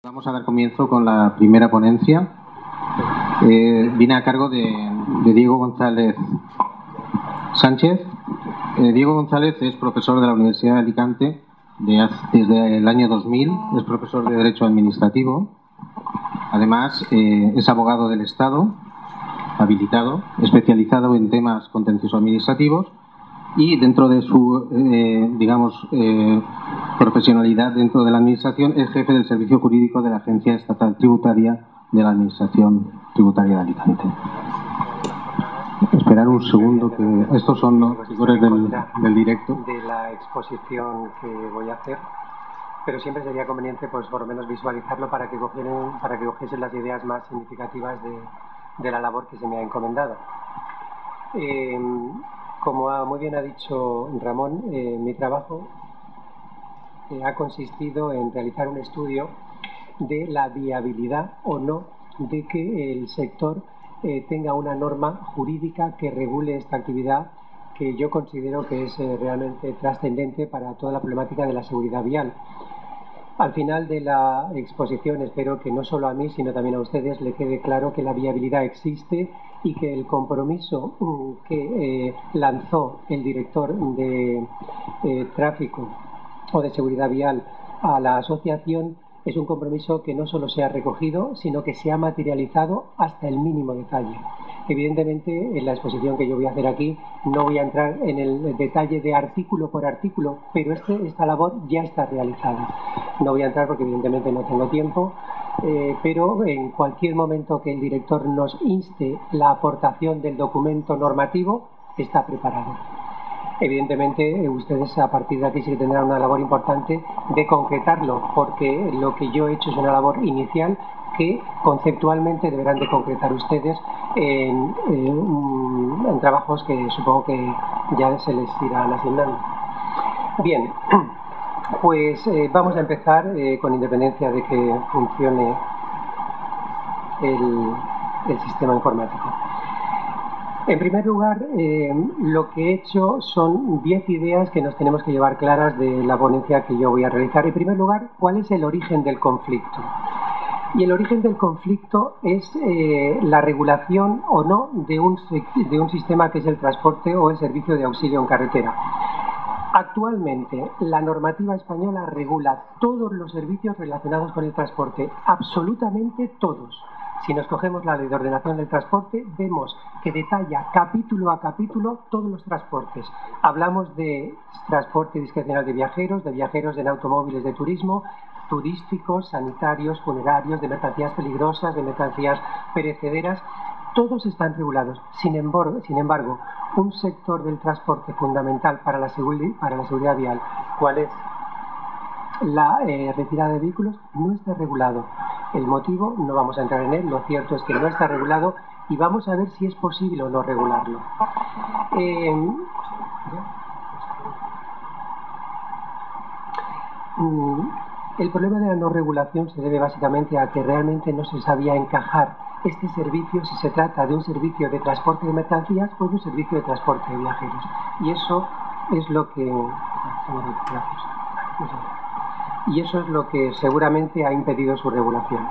Vamos a dar comienzo con la primera ponencia. Viene a cargo de Diego González Sánchez. Diego González es profesor de la Universidad de Alicante desde el año 2000, es profesor de Derecho Administrativo. Además, es abogado del Estado, habilitado, especializado en temas contencioso administrativos, y dentro de su, profesionalidad dentro de la Administración es jefe del Servicio Jurídico de la Agencia Estatal Tributaria de la Administración Tributaria de Alicante. Esperar un segundo, que estos son los figures del directo. De la exposición que voy a hacer, pero siempre sería conveniente, pues, por lo menos visualizarlo para que cogiesen las ideas más significativas de la labor que se me ha encomendado. Como muy bien ha dicho Ramón, mi trabajo ha consistido en realizar un estudio de la viabilidad o no de que el sector tenga una norma jurídica que regule esta actividad, que yo considero que es realmente trascendente para toda la problemática de la seguridad vial. Al final de la exposición espero que no solo a mí, sino también a ustedes le quede claro que la viabilidad existe y que el compromiso que lanzó el director de tráfico o de seguridad vial a la asociación es un compromiso que no solo se ha recogido, sino que se ha materializado hasta el mínimo detalle. Evidentemente, en la exposición que yo voy a hacer aquí no voy a entrar en el detalle de artículo por artículo, pero esta labor ya está realizada. No voy a entrar porque evidentemente no tengo tiempo, pero en cualquier momento que el director nos inste la aportación del documento normativo, está preparado. Evidentemente, ustedes a partir de aquí sí que tendrán una labor importante de concretarlo, porque lo que yo he hecho es una labor inicial que conceptualmente deberán de concretar ustedes en trabajos que supongo que ya se les irán asignando. Bien, pues vamos a empezar con independencia de que funcione el sistema informático. En primer lugar, lo que he hecho son 10 ideas que nos tenemos que llevar claras de la ponencia que yo voy a realizar. En primer lugar, ¿cuál es el origen del conflicto? Y el origen del conflicto es la regulación o no de un sistema que es el transporte o el servicio de auxilio en carretera. Actualmente, la normativa española regula todos los servicios relacionados con el transporte, absolutamente todos. Si nos cogemos la Ley de Ordenación del Transporte, vemos que detalla capítulo a capítulo todos los transportes. Hablamos de transporte discrecional de viajeros en automóviles de turismo, turísticos, sanitarios, funerarios, de mercancías peligrosas, de mercancías perecederas. Todos están regulados. Sin embargo, un sector del transporte fundamental para la seguridad vial, ¿cuál es? La retirada de vehículos, no está regulado. El motivo no vamos a entrar en él, lo cierto es que no está regulado y vamos a ver si es posible o no regularlo. El problema de la no regulación se debe básicamente a que realmente no se sabía encajar este servicio si se trata de un servicio de transporte de mercancías o de un servicio de transporte de viajeros. Y eso es lo que... Y eso es lo que seguramente ha impedido su regulación.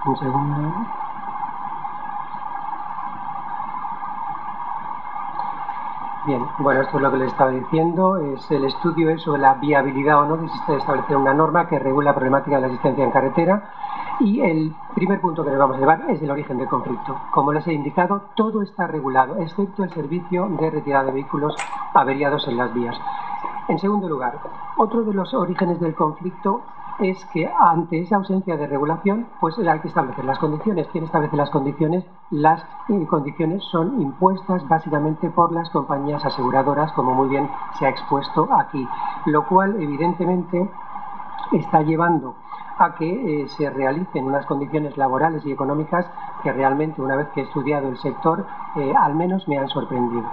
Un segundo. Bien, bueno, esto es lo que les estaba diciendo. El estudio es sobre la viabilidad o no de establecer una norma que regule la problemática de la asistencia en carretera. Y el primer punto que nos vamos a llevar es el origen del conflicto. Como les he indicado, todo está regulado, excepto el servicio de retirada de vehículos averiados en las vías. En segundo lugar, otro de los orígenes del conflicto es que ante esa ausencia de regulación, pues hay que establecer las condiciones. ¿Quién establece las condiciones? Las condiciones son impuestas básicamente por las compañías aseguradoras, como muy bien se ha expuesto aquí, lo cual evidentemente está llevando a que se realicen unas condiciones laborales y económicas que realmente, una vez que he estudiado el sector, al menos me han sorprendido.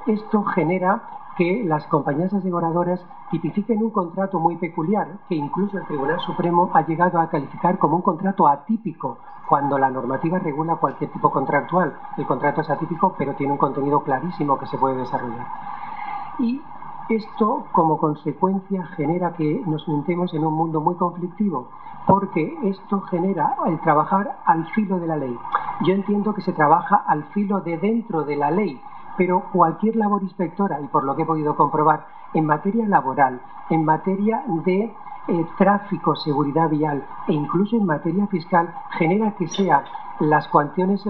Esto genera que las compañías aseguradoras tipifiquen un contrato muy peculiar, que incluso el Tribunal Supremo ha llegado a calificar como un contrato atípico, cuando la normativa regula cualquier tipo contractual. El contrato es atípico, pero tiene un contenido clarísimo que se puede desarrollar. Y Esto, como consecuencia, genera que nos metemos en un mundo muy conflictivo, porque esto genera el trabajar al filo de la ley. Yo entiendo que se trabaja al filo de dentro de la ley, pero cualquier labor inspectora, y por lo que he podido comprobar, en materia laboral, en materia de tráfico, seguridad vial e incluso en materia fiscal, genera que sean las cuantiones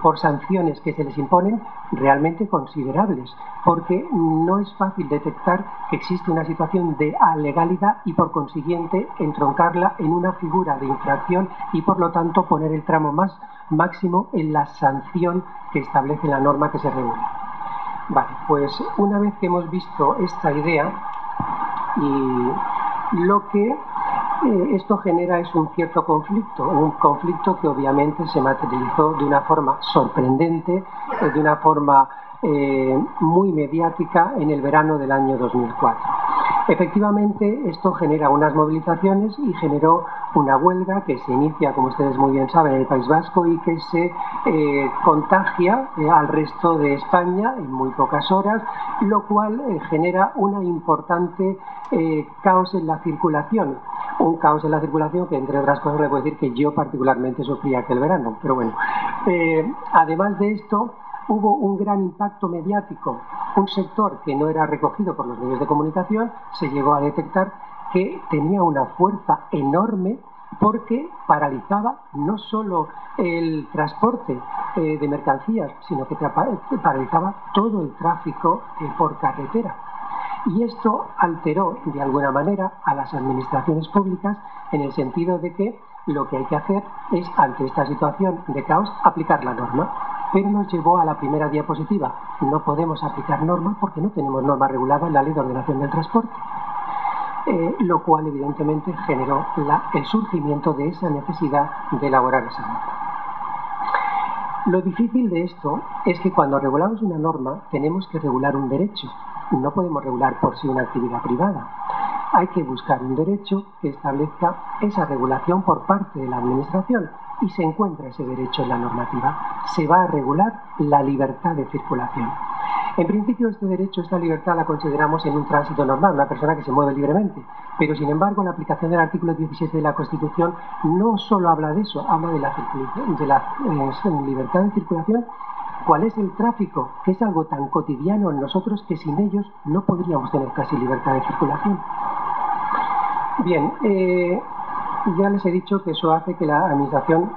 por sanciones que se les imponen realmente considerables, porque no es fácil detectar que existe una situación de alegalidad y por consiguiente entroncarla en una figura de infracción y por lo tanto poner el tramo máximo en la sanción que establece la norma que se regula. Vale, pues una vez que hemos visto esta idea, y lo que esto genera es un cierto conflicto, un conflicto que obviamente se materializó de una forma sorprendente, de una forma muy mediática en el verano del año 2004. Efectivamente, esto genera unas movilizaciones y generó una huelga que se inicia, como ustedes muy bien saben, en el País Vasco y que se contagia al resto de España en muy pocas horas, lo cual genera una importante caos en la circulación. Un caos en la circulación que, entre otras cosas, le puedo decir que yo particularmente sufrí aquel verano. Pero bueno, además de esto, hubo un gran impacto mediático. Un sector que no era recogido por los medios de comunicación se llegó a detectar que tenía una fuerza enorme porque paralizaba no solo el transporte de mercancías, sino que paralizaba todo el tráfico por carretera. Y esto alteró de alguna manera a las administraciones públicas en el sentido de que lo que hay que hacer es, ante esta situación de caos, aplicar la norma. Pero nos llevó a la primera diapositiva. No podemos aplicar norma porque no tenemos norma regulada en la Ley de Ordenación del Transporte. Lo cual evidentemente generó el surgimiento de esa necesidad de elaborar esa norma. Lo difícil de esto es que cuando regulamos una norma tenemos que regular un derecho. No podemos regular por sí una actividad privada. Hay que buscar un derecho que establezca esa regulación por parte de la administración y se encuentra ese derecho en la normativa. Se va a regular la libertad de circulación. En principio, este derecho, esta libertad la consideramos en un tránsito normal, una persona que se mueve libremente. Pero, sin embargo, la aplicación del artículo 17 de la Constitución no solo habla de eso, habla de la libertad de circulación. ¿Cuál es el tráfico? Que es algo tan cotidiano en nosotros que sin ellos no podríamos tener casi libertad de circulación. Bien, ya les he dicho que eso hace que la administración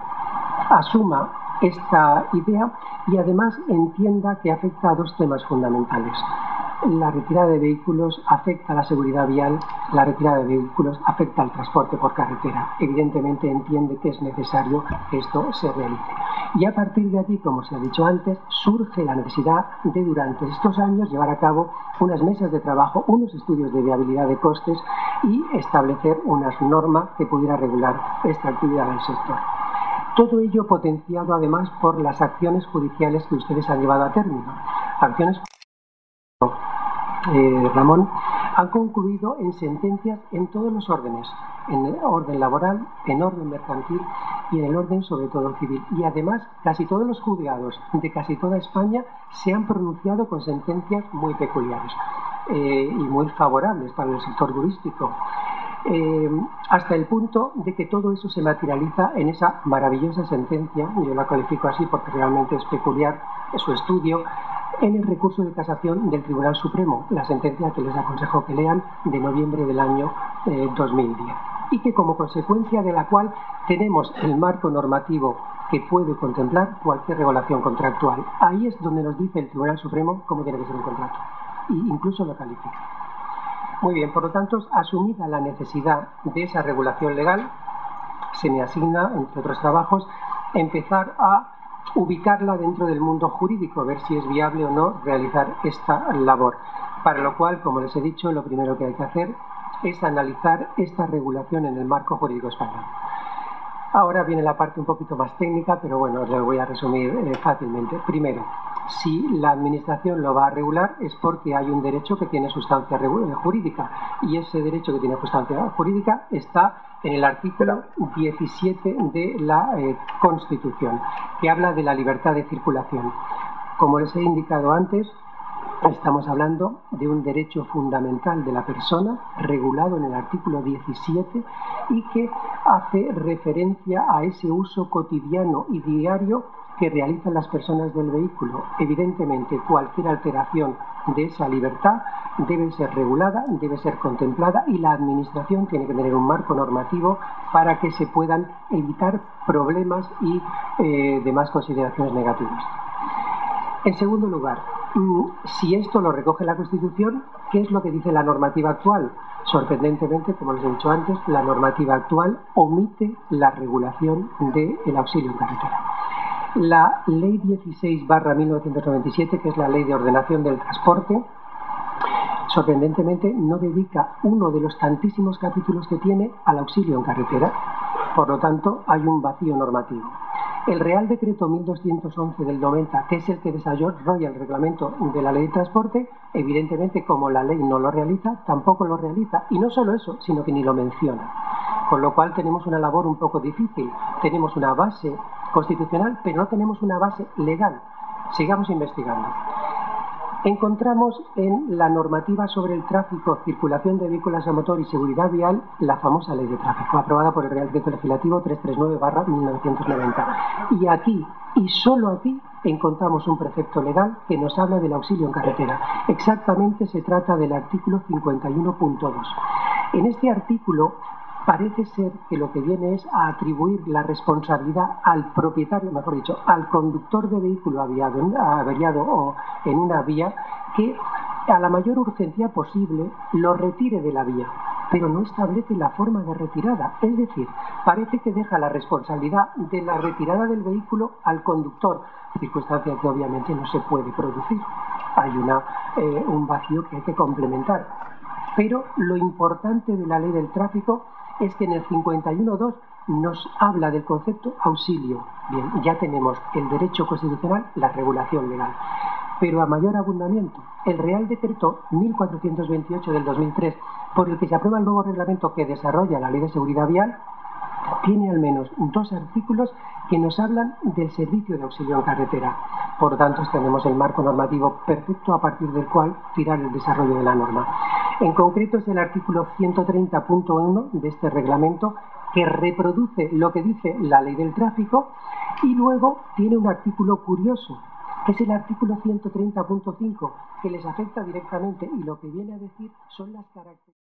asuma esta idea y además entienda que afecta a dos temas fundamentales. La retirada de vehículos afecta a la seguridad vial, la retirada de vehículos afecta al transporte por carretera. Evidentemente entiende que es necesario que esto se realice. Y a partir de aquí, como se ha dicho antes, surge la necesidad de durante estos años llevar a cabo unas mesas de trabajo, unos estudios de viabilidad de costes y establecer unas normas que pudiera regular esta actividad del sector. Todo ello potenciado además por las acciones judiciales que ustedes han llevado a término. Acciones Ramón, han concluido en sentencias en todos los órdenes, en el orden laboral, en orden mercantil y en el orden sobre todo civil. Y además, casi todos los juzgados de casi toda España se han pronunciado con sentencias muy peculiares y muy favorables para el sector turístico. Hasta el punto de que todo eso se materializa en esa maravillosa sentencia, yo la califico así porque realmente es peculiar su estudio, en el recurso de casación del Tribunal Supremo, la sentencia que les aconsejo que lean de noviembre del año 2010, y que como consecuencia de la cual tenemos el marco normativo que puede contemplar cualquier regulación contractual. Ahí es donde nos dice el Tribunal Supremo cómo tiene que ser un contrato, e incluso lo califica. Muy bien, por lo tanto, asumida la necesidad de esa regulación legal, se me asigna, entre otros trabajos, empezar a ubicarla dentro del mundo jurídico, ver si es viable o no realizar esta labor. Para lo cual, como les he dicho, lo primero que hay que hacer es analizar esta regulación en el marco jurídico español. Ahora viene la parte un poquito más técnica, pero bueno, os lo voy a resumir fácilmente. Primero, si la administración lo va a regular es porque hay un derecho que tiene sustancia jurídica, y ese derecho que tiene sustancia jurídica está en el artículo 17 de la Constitución, que habla de la libertad de circulación. Como les he indicado antes, Estamos hablando de un derecho fundamental de la persona regulado en el artículo 17 y que hace referencia a ese uso cotidiano y diario que realizan las personas del vehículo. Evidentemente, cualquier alteración de esa libertad debe ser regulada, debe ser contemplada y la Administración tiene que tener un marco normativo para que se puedan evitar problemas y demás consideraciones negativas. En segundo lugar, si esto lo recoge la Constitución, ¿qué es lo que dice la normativa actual? Sorprendentemente, como les he dicho antes, la normativa actual omite la regulación del auxilio en carretera. La Ley 16/1997, que es la Ley de Ordenación del Transporte, sorprendentemente no dedica uno de los tantísimos capítulos que tiene al auxilio en carretera. Por lo tanto, hay un vacío normativo. El Real Decreto 1211 del 90, que es el que desarrolla el reglamento de la Ley de Transporte, evidentemente, como la ley no lo realiza, tampoco lo realiza. Y no solo eso, sino que ni lo menciona. Con lo cual tenemos una labor un poco difícil. Tenemos una base constitucional, pero no tenemos una base legal. Sigamos investigando. Encontramos en la normativa sobre el tráfico, circulación de vehículos a motor y seguridad vial la famosa Ley de Tráfico, aprobada por el Real Decreto Legislativo 339/1990. Y aquí, y solo aquí, encontramos un precepto legal que nos habla del auxilio en carretera. Exactamente se trata del artículo 51.2. En este artículo parece ser que lo que viene es a atribuir la responsabilidad al propietario, mejor dicho, al conductor de vehículo averiado o en una vía, que a la mayor urgencia posible lo retire de la vía, pero no establece la forma de retirada. Es decir, parece que deja la responsabilidad de la retirada del vehículo al conductor, circunstancia que obviamente no se puede producir. Hay un vacío que hay que complementar. Pero lo importante de la ley del tráfico es que en el 51.2 nos habla del concepto auxilio. Bien, ya tenemos el derecho constitucional, la regulación legal. Pero a mayor abundamiento, el Real Decreto 1428 del 2003, por el que se aprueba el nuevo reglamento que desarrolla la Ley de Seguridad Vial, tiene al menos 2 artículos que nos hablan del servicio de auxilio en carretera. Por lo tanto, tenemos el marco normativo perfecto a partir del cual tirar el desarrollo de la norma. En concreto es el artículo 130.1 de este reglamento, que reproduce lo que dice la Ley del Tráfico, y luego tiene un artículo curioso, que es el artículo 130.5, que les afecta directamente, y lo que viene a decir son las características.